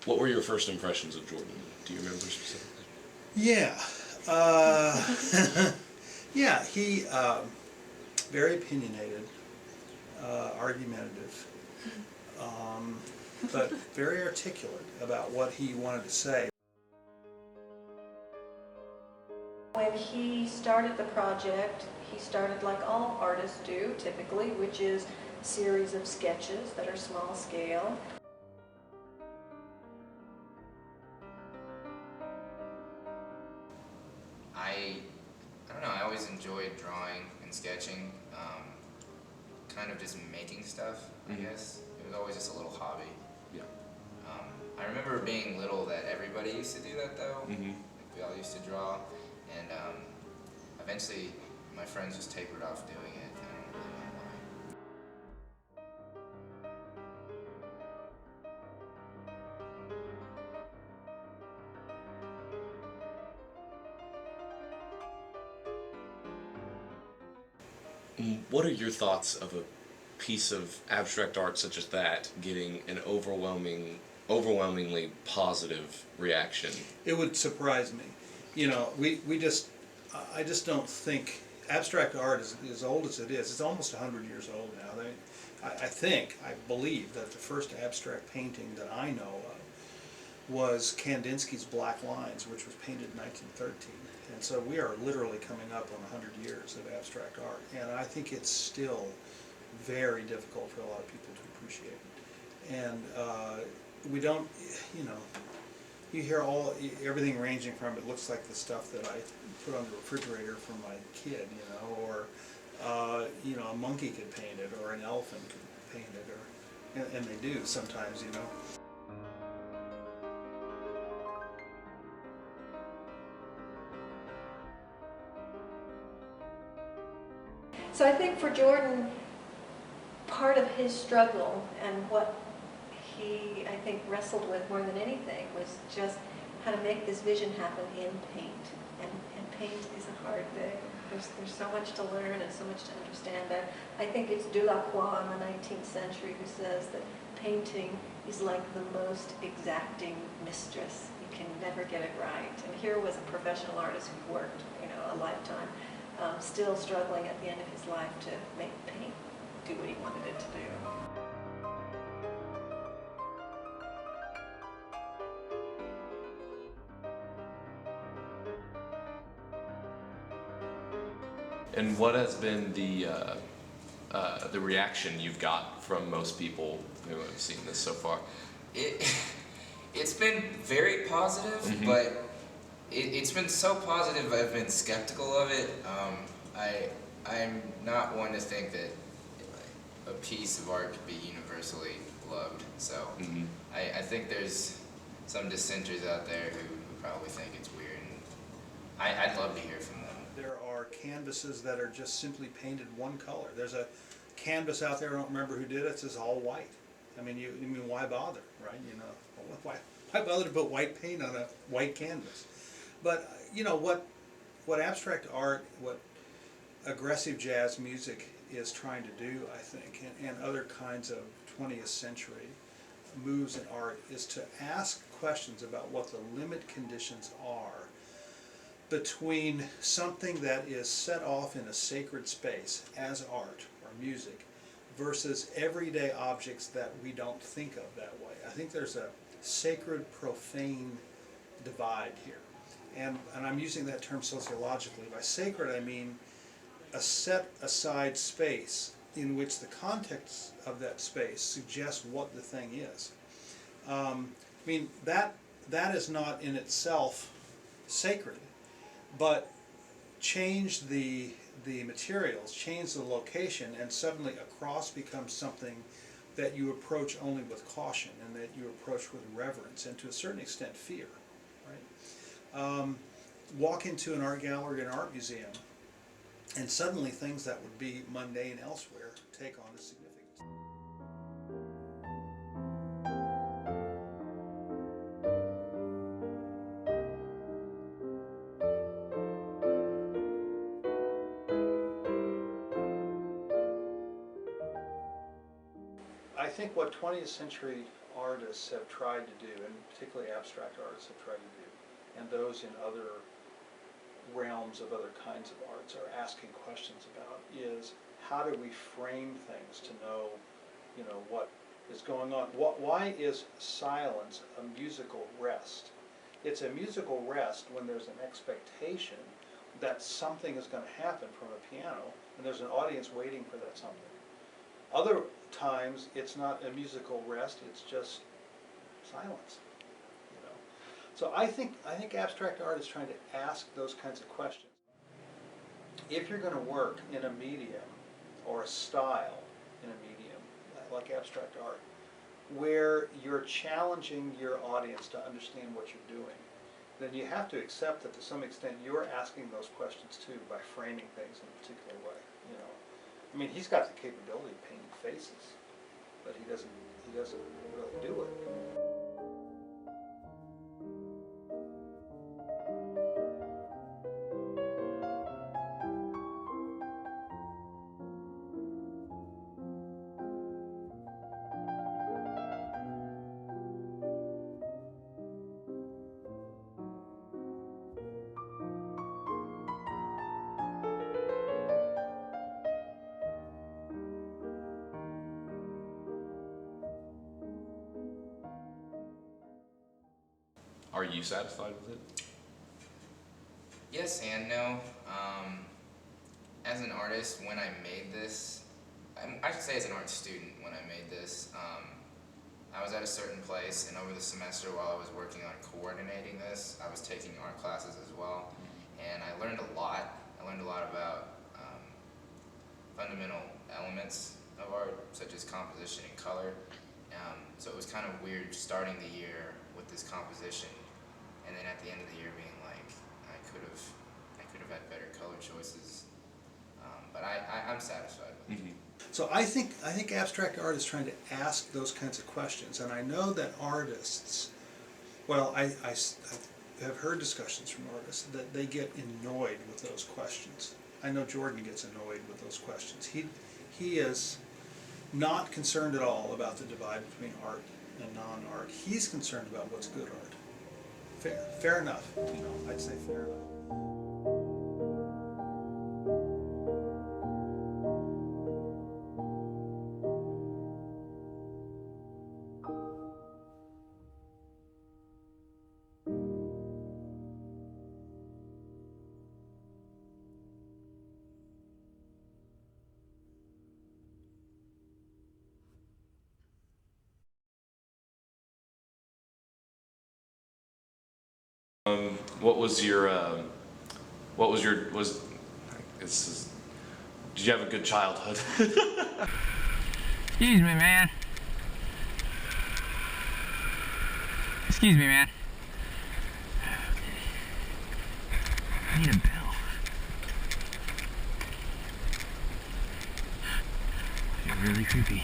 What were your first impressions of Jordan? Do you remember specifically? Yeah. Yeah, he, very opinionated, argumentative, but very articulate about what he wanted to say. When he started the project, he started like all artists do typically, which is a series of sketches that are small scale. I, I don't know, I always enjoyed drawing and sketching, kind of just making stuff, I guess. It was always just a little hobby. Yeah. I remember being little that everybody used to do that though. Mm-hmm. Like we all used to draw, and eventually my friends just tapered off doing it. I don't really know why. What are your thoughts of a piece of abstract art such as that getting an overwhelmingly positive reaction? It would surprise me. You know, I just don't think, abstract art is as old as it is. It's almost 100 years old now. I believe that the first abstract painting that I know of was Kandinsky's Black Lines, which was painted in 1913. And so we are literally coming up on 100 years of abstract art. And I think it's still very difficult for a lot of people to appreciate. And we don't, you know, you hear everything ranging from, it looks like the stuff that I put on the refrigerator for my kid, you know, or you know, a monkey could paint it, or an elephant could paint it, or and they do sometimes, you know. So I think for Jordan, part of his struggle and what he, I think, wrestled with more than anything was just how to make this vision happen in paint. And paint is a hard thing. There's so much to learn and so much to understand. I think it's Delacroix in the 19th century who says that painting is like the most exacting mistress. You can never get it right. And here was a professional artist who worked, you know, a lifetime, still struggling at the end of his life to make paint do what he wanted it to do. And what has been the reaction you've got from most people who have seen this so far? It's been very positive, but it's been so positive I've been skeptical of it. I'm not one to think that a piece of art could be universally loved. So I think there's some dissenters out there who probably think it's weird. And I'd love to hear from them. There are canvases that are just simply painted one color. There's a canvas out there, I don't remember who did it, it says all white. I mean, why bother, right? You know, why bother to put white paint on a white canvas? But you know what abstract art, what aggressive jazz music is trying to do, I think, and other kinds of 20th century moves in art, is to ask questions about what the limit conditions are between something that is set off in a sacred space as art or music versus everyday objects that we don't think of that way. I think there's a sacred profane divide here. And I'm using that term sociologically. By sacred I mean a set aside space in which the context of that space suggests what the thing is. I mean, that is not in itself sacred, but change the materials, change the location, and suddenly a cross becomes something that you approach only with caution and that you approach with reverence and to a certain extent fear. Right? Walk into an art gallery or an art museum, and suddenly things that would be mundane elsewhere take on a significance. I think what 20th century artists have tried to do, and particularly abstract artists have tried to do, and those in other realms of other kinds of arts are asking questions about, is how do we frame things to know, what is going on? Why is silence a musical rest? It's a musical rest when there's an expectation that something is going to happen from a piano, and there's an audience waiting for that something. Other times, it's not a musical rest, it's just silence. So I think abstract art is trying to ask those kinds of questions. If you're going to work in a medium or a style in a medium like abstract art, where you're challenging your audience to understand what you're doing, then you have to accept that to some extent you're asking those questions too by framing things in a particular way. I mean, he's got the capability of painting faces, but he doesn't really do it. Are you satisfied with it? Yes and no. As an artist, when I made this, I should say as an art student, when I made this, I was at a certain place, and over the semester while I was working on coordinating this, I was taking art classes as well, and I learned a lot. I learned a lot about fundamental elements of art, such as composition and color. So it was kind of weird starting the year with this composition, and then at the end of the year being like, I could have had better color choices, but I'm satisfied with it. So I think abstract art is trying to ask those kinds of questions, and I know that artists, well, I have heard discussions from artists that they get annoyed with those questions. I know Jordan gets annoyed with those questions. He is not concerned at all about the divide between art and non-art. He's concerned about what's good art. Fair enough. I'd say fair enough. Did you have a good childhood? Excuse me, man. Excuse me, man. I need a bell. You're really creepy.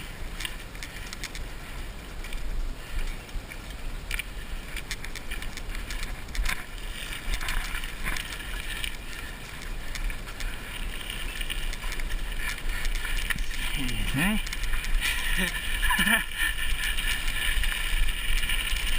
Hey?